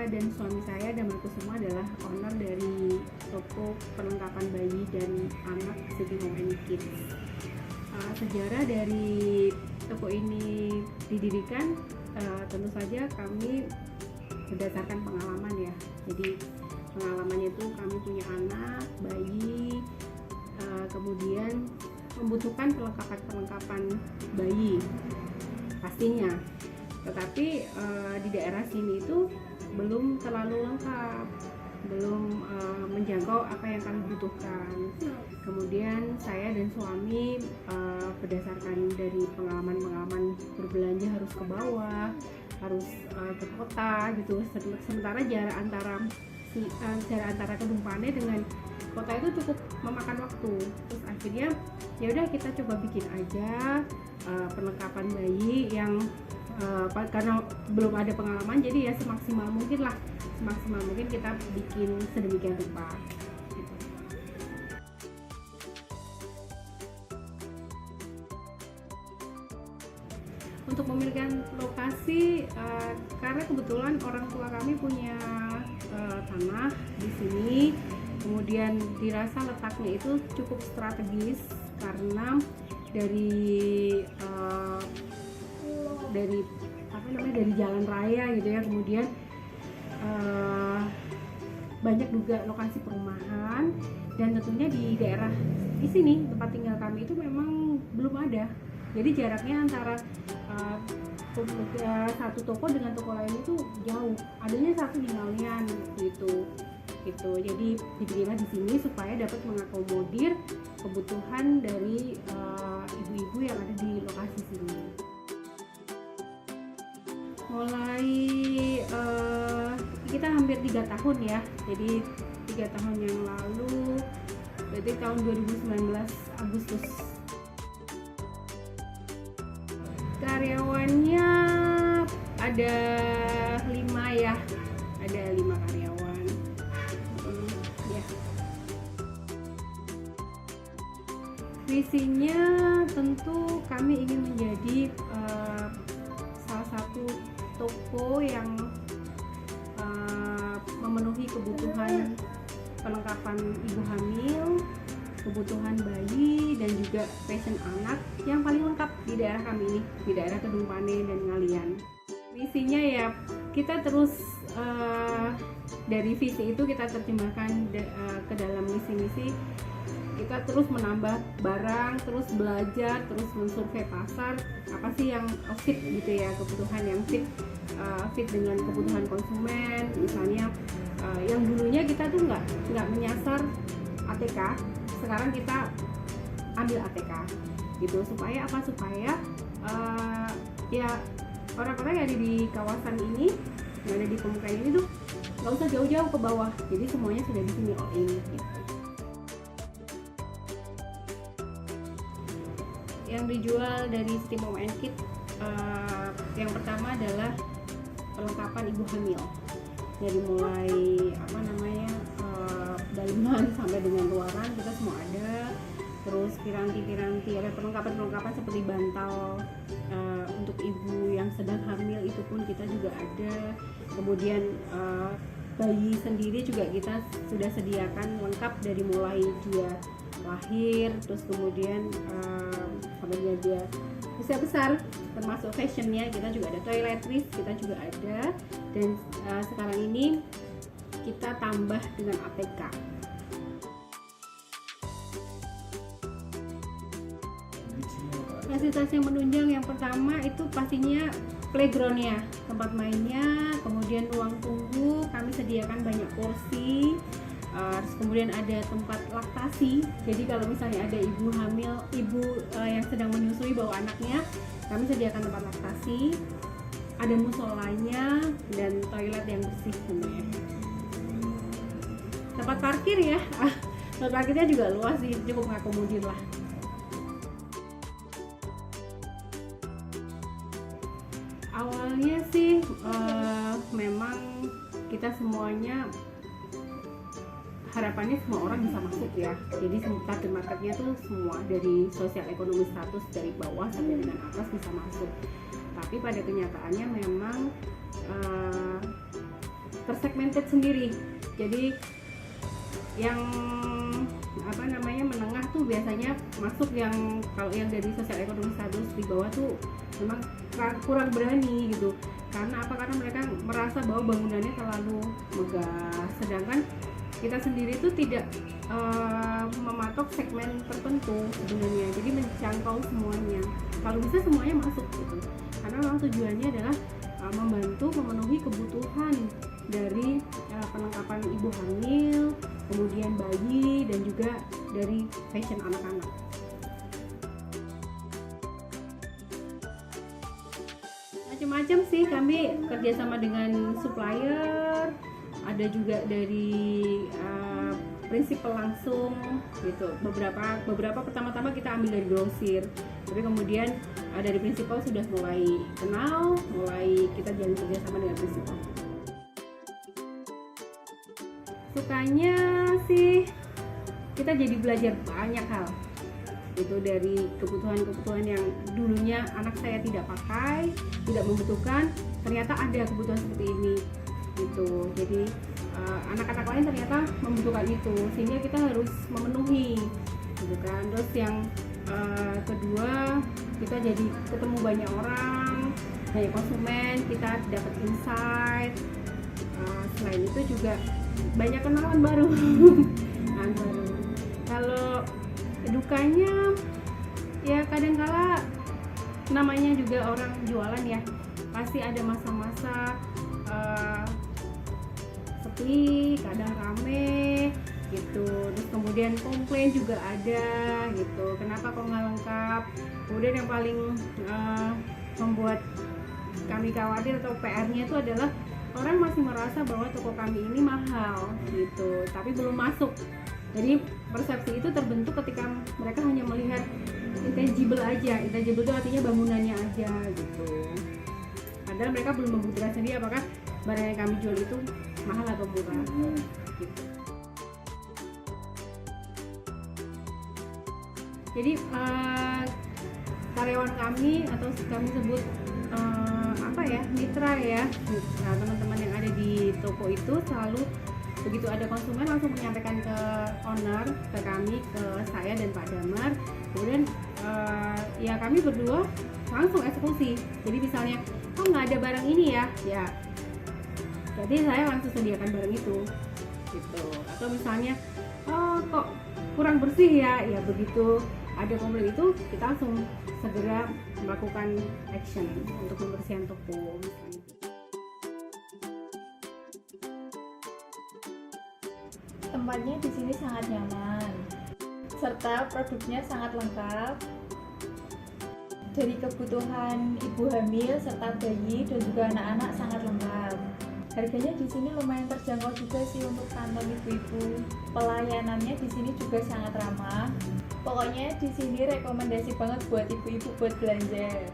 dan suami saya dan mereka semua adalah owner dari toko perlengkapan bayi dan anak Siti Mom and Kids. Sejarah dari toko ini didirikan tentu saja kami berdasarkan pengalaman ya. Jadi pengalamannya itu kami punya anak, bayi, kemudian membutuhkan perlengkapan bayi pastinya. Tetapi di daerah sini itu belum terlalu lengkap, belum menjangkau apa yang kami butuhkan. Kemudian saya dan suami berdasarkan dari pengalaman berbelanja harus ke bawah, harus ke kota gitu. Sementara jarak antara Kedung Pane dengan kota itu cukup memakan waktu. Terus akhirnya ya udah kita coba bikin aja perlengkapan bayi yang karena belum ada pengalaman, jadi ya semaksimal mungkin kita bikin sedemikian rupa gitu. Untuk memiliki lokasi karena kebetulan orang tua kami punya tanah di sini, kemudian dirasa letaknya itu cukup strategis karena dari jalan raya gitu ya, kemudian banyak juga lokasi perumahan, dan tentunya di daerah di sini tempat tinggal kami itu memang belum ada. Jadi jaraknya antara satu toko dengan toko lain itu jauh, adanya satu di Ngalian gitu. Jadi dibikinlah di sini supaya dapat mengakomodir kebutuhan dari ibu-ibu yang ada di lokasi sini. Mulai kita hampir 3 tahun ya, jadi 3 tahun yang lalu, berarti tahun 2019 Agustus. Karyawannya ada 5 ya, ada 5 karyawan ya. Visinya tentu kami ingin menjadi salah satu toko yang memenuhi kebutuhan perlengkapan ibu hamil, kebutuhan bayi, dan juga fashion anak yang paling lengkap di daerah kami ini, di daerah Kedung Pane dan Ngalian. Visinya ya kita terus dari visi itu kita terjemahkan ke dalam misi-misi. Kita terus menambah barang, terus belajar, terus mensurvei pasar, apa sih yang fit gitu ya, kebutuhan yang fit dengan kebutuhan konsumen. Misalnya yang dulunya kita tuh nggak menyasar ATK, sekarang kita ambil ATK gitu. Supaya apa? Supaya ya orang-orang yang ada di kawasan ini, yang ada di pemukiman ini tuh nggak usah jauh-jauh ke bawah, jadi semuanya sudah di sini all in gitu. Yang dijual dari Siti Mom and Kids yang pertama adalah perlengkapan ibu hamil, dari mulai daliman sampai dengan luaran kita semua ada. Terus piranti, ada perlengkapan seperti bantal untuk ibu yang sedang hamil, itu pun kita juga ada. Kemudian bayi sendiri juga kita sudah sediakan lengkap dari mulai dia lahir, terus kemudian sampai dia usia besar, termasuk fashionnya kita juga ada, toiletries kita juga ada, dan sekarang ini kita tambah dengan ATK. Fasilitas yang menunjang yang pertama itu pastinya playgroundnya, tempat mainnya, kemudian ruang tunggu kami sediakan banyak kursi, terus kemudian ada tempat laktasi. Jadi kalau misalnya ada ibu hamil, yang sedang menyusui bawa anaknya, kami sediakan tempat laktasi, ada musolanya, dan toilet yang bersih sebenarnya. Tempat parkir ya, tempat parkirnya juga luas sih, cukup mengakomodir lah. Awalnya sih memang kita semuanya harapannya semua orang bisa masuk ya, jadi target marketnya tuh semua dari sosial ekonomi status dari bawah sampai dengan atas bisa masuk. Tapi pada kenyataannya memang tersegmented sendiri. Jadi yang menengah tuh biasanya masuk, yang kalau yang dari sosial ekonomi status di bawah tuh memang kurang berani gitu. Karena apa? Karena mereka merasa bahwa bangunannya terlalu megah, sedangkan kita sendiri tuh tidak mematok segmen tertentu sebenarnya, jadi menjangkau semuanya. Kalau bisa semuanya masuk gitu, karena memang tujuannya adalah membantu memenuhi kebutuhan dari perlengkapan ibu hamil, kemudian bayi, dan juga dari fashion anak-anak. Macam-macam sih, kami kerjasama dengan supplier, ada juga dari prinsipal langsung gitu. Beberapa pertama-tama kita ambil dari grosir, tapi kemudian dari prinsipal sudah mulai kenal, mulai kita jalin kerjasama dengan prinsipal. Sukanya sih kita jadi belajar banyak hal itu, dari kebutuhan-kebutuhan yang dulunya anak saya tidak pakai, tidak membutuhkan, ternyata ada kebutuhan seperti ini gitu. Jadi anak-anak lain ternyata membutuhkan itu, sehingga kita harus memenuhi gitu kan. Terus yang kedua, kita jadi ketemu banyak orang, banyak konsumen, kita dapat insight. Selain itu juga banyak kenalan baru. Kalau dukanya ya kadangkala, namanya juga orang jualan ya, pasti ada masa-masa sepi, kadang rame gitu. Terus kemudian komplain juga ada gitu, kenapa kok nggak lengkap. Kemudian yang paling membuat kami khawatir atau PR-nya itu adalah orang masih merasa bahwa toko kami ini mahal gitu, tapi belum masuk. Jadi persepsi itu terbentuk ketika mereka hanya melihat intangible aja. Intangible itu artinya bangunannya aja gitu. Padahal mereka belum membuktikan sendiri apakah barang yang kami jual itu mahal atau murah gitu. Jadi karyawan kami, atau kami sebut mitra ya, teman-teman yang ada di toko itu selalu begitu ada konsumen langsung menyampaikan ke owner, ke kami, ke saya dan Pak Damar. Kemudian ya kami berdua langsung eksekusi. Jadi misalnya, oh nggak ada barang ini ya, jadi saya langsung sediakan barang itu gitu. Atau misalnya, oh kok kurang bersih ya, begitu ada komplain itu kita langsung segera melakukan action untuk pembersihan toko misalnya. Tempatnya di sini sangat nyaman, serta produknya sangat lengkap. Dari kebutuhan ibu hamil serta bayi dan juga anak-anak sangat lengkap. Harganya di sini lumayan terjangkau juga sih untuk kantong ibu-ibu. Pelayanannya di sini juga sangat ramah. Pokoknya di sini rekomendasi banget buat ibu-ibu buat belanja.